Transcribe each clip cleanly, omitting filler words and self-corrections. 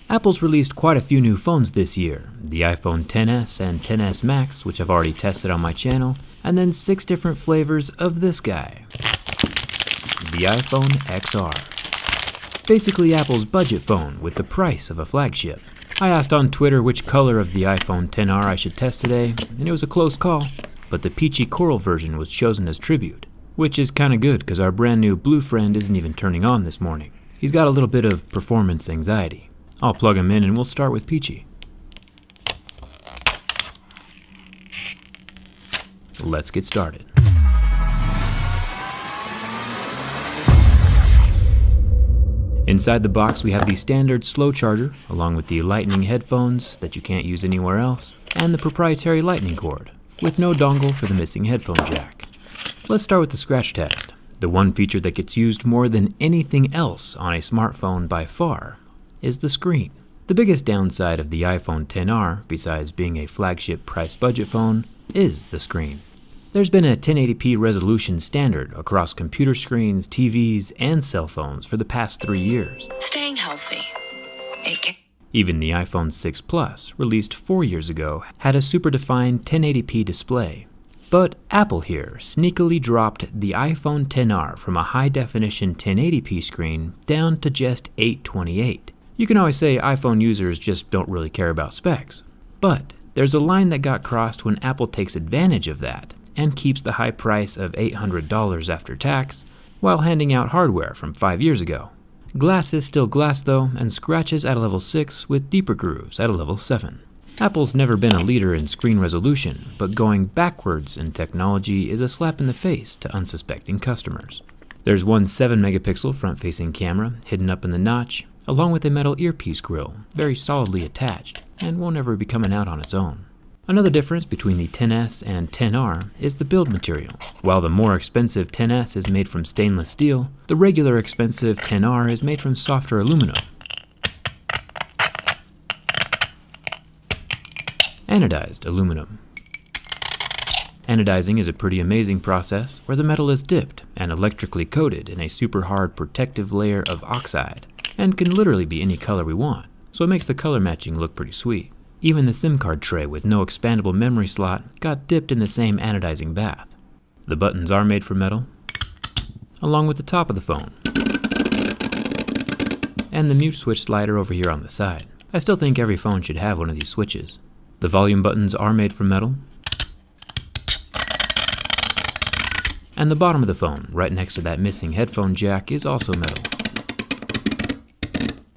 Apple's released quite a few new phones this year. The iPhone XS and XS Max, which I've already tested on my channel, and then 6 different flavors of this guy, the iPhone XR. Basically Apple's budget phone with the price of a flagship. I asked on Twitter which color of the iPhone XR I should test today, and it was a close call, but the peachy coral version was chosen as tribute, which is kinda good because our brand new blue friend isn't even turning on this morning. He's got a little bit of performance anxiety. I'll plug him in and we'll start with Peachy. Let's get started. Inside the box we have the standard slow charger, along with the Lightning headphones that you can't use anywhere else, and the proprietary Lightning cord, with no dongle for the missing headphone jack. Let's start with the scratch test. The one feature that gets used more than anything else on a smartphone by far is the screen. The biggest downside of the iPhone XR, besides being a flagship price budget phone, is the screen. There's been a 1080p resolution standard across computer screens, TVs, and cell phones for the past 3 years. Staying healthy. Even the iPhone 6 Plus, released 4 years ago, had a super defined 1080p display. But Apple here sneakily dropped the iPhone XR from a high-definition 1080p screen down to just 828. You can always say iPhone users just don't really care about specs. But there's a line that got crossed when Apple takes advantage of that and keeps the high price of $800 after tax while handing out hardware from 5 years ago. Glass is still glass though, and scratches at a level 6 with deeper grooves at a level 7. Apple's never been a leader in screen resolution, but going backwards in technology is a slap in the face to unsuspecting customers. There's one 7-megapixel front-facing camera hidden up in the notch, along with a metal earpiece grill, very solidly attached, and won't ever be coming out on its own. Another difference between the XS and XR is the build material. While the more expensive XS is made from stainless steel, the regular expensive XR is made from softer aluminum. Anodized aluminum. Anodizing is a pretty amazing process where the metal is dipped and electrically coated in a super hard protective layer of oxide, and can literally be any color we want, so it makes the color matching look pretty sweet. Even the SIM card tray with no expandable memory slot got dipped in the same anodizing bath. The buttons are made from metal, along with the top of the phone, and the mute switch slider over here on the side. I still think every phone should have one of these switches. The volume buttons are made from metal, and the bottom of the phone, right next to that missing headphone jack, is also metal.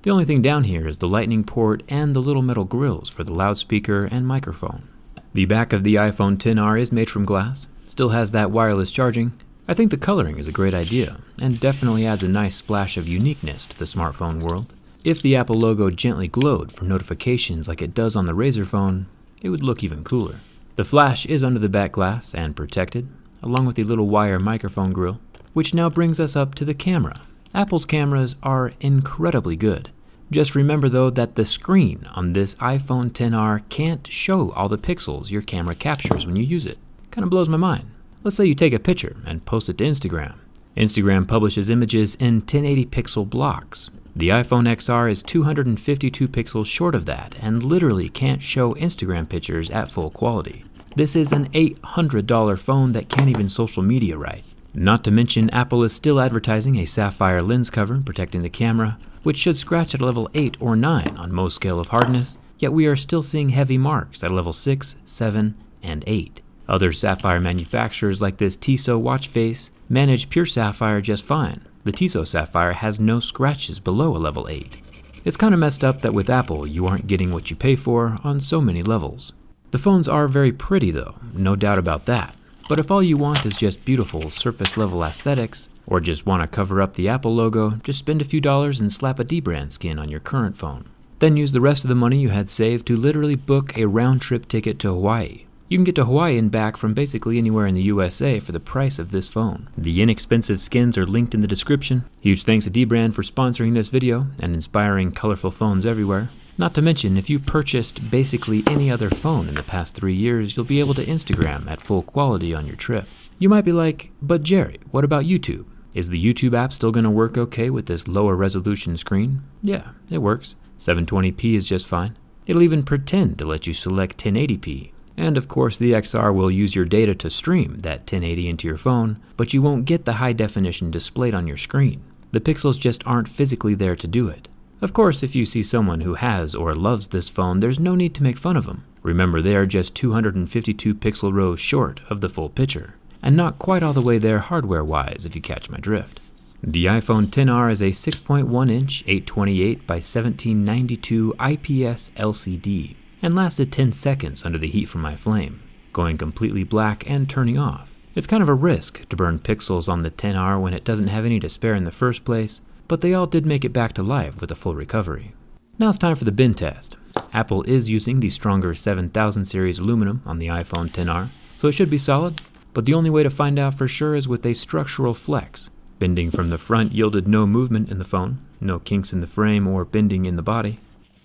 The only thing down here is the Lightning port and the little metal grills for the loudspeaker and microphone. The back of the iPhone XR is made from glass, still has that wireless charging. I think the coloring is a great idea, and definitely adds a nice splash of uniqueness to the smartphone world. If the Apple logo gently glowed for notifications like it does on the Razr phone, it would look even cooler. The flash is under the back glass and protected, along with the little wire microphone grill, which now brings us up to the camera. Apple's cameras are incredibly good. Just remember though that the screen on this iPhone XR can't show all the pixels your camera captures when you use it. Kinda blows my mind. Let's say you take a picture and post it to Instagram. Instagram publishes images in 1080 pixel blocks. The iPhone XR is 252 pixels short of that and literally can't show Instagram pictures at full quality. This is an $800 phone that can't even social media right. Not to mention Apple is still advertising a sapphire lens cover protecting the camera, which should scratch at a level 8 or 9 on most scale of hardness, yet we are still seeing heavy marks at a level 6, 7, and 8. Other sapphire manufacturers like this Tissot watch face manage pure sapphire just fine. The Tissot sapphire has no scratches below a level 8. It's kinda messed up that with Apple you aren't getting what you pay for on so many levels. The phones are very pretty though, no doubt about that. But if all you want is just beautiful surface-level aesthetics, or just want to cover up the Apple logo, just spend a few dollars and slap a D-brand skin on your current phone. Then use the rest of the money you had saved to literally book a round-trip ticket to Hawaii. You can get to Hawaii and back from basically anywhere in the USA for the price of this phone. The inexpensive skins are linked in the description. Huge thanks to D-brand for sponsoring this video and inspiring colorful phones everywhere. Not to mention, if you purchased basically any other phone in the past 3 years, you'll be able to Instagram at full quality on your trip. You might be like, but Jerry, what about YouTube? Is the YouTube app still going to work okay with this lower resolution screen? Yeah, it works. 720p is just fine. It'll even pretend to let you select 1080p. And of course the XR will use your data to stream that 1080 into your phone, but you won't get the high definition displayed on your screen. The pixels just aren't physically there to do it. Of course, if you see someone who has or loves this phone, there's no need to make fun of them. Remember, they are just 252 pixel rows short of the full picture, and not quite all the way there hardware-wise if you catch my drift. The iPhone XR is a 6.1-inch 828 by 1792 IPS LCD, and lasted 10 seconds under the heat from my flame, going completely black and turning off. It's kind of a risk to burn pixels on the XR when it doesn't have any to spare in the first place, but they all did make it back to life with a full recovery. Now it's time for the bin test. Apple is using the stronger 7000 series aluminum on the iPhone XR, so it should be solid, but the only way to find out for sure is with a structural flex. Bending from the front yielded no movement in the phone, no kinks in the frame or bending in the body.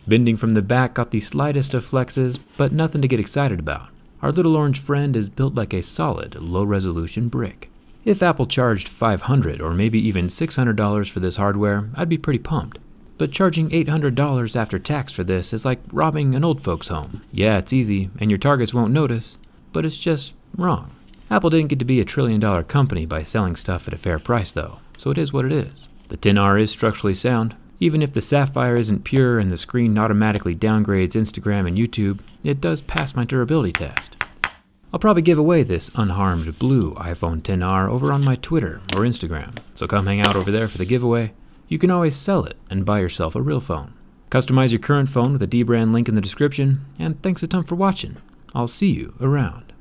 Bending from the back got the slightest of flexes, but nothing to get excited about. Our little orange friend is built like a solid, low-resolution brick. If Apple charged $500 or maybe even $600 for this hardware, I'd be pretty pumped. But charging $800 after tax for this is like robbing an old folks' home. Yeah, it's easy, and your targets won't notice, but it's just wrong. Apple didn't get to be a trillion-dollar company by selling stuff at a fair price though, so it is what it is. The XR is structurally sound. Even if the Sapphire isn't pure and the screen automatically downgrades Instagram and YouTube, it does pass my durability test. I'll probably give away this unharmed blue iPhone XR over on my Twitter or Instagram, so come hang out over there for the giveaway. You can always sell it and buy yourself a real phone. Customize your current phone with a dbrand link in the description, and thanks a ton for watching. I'll see you around.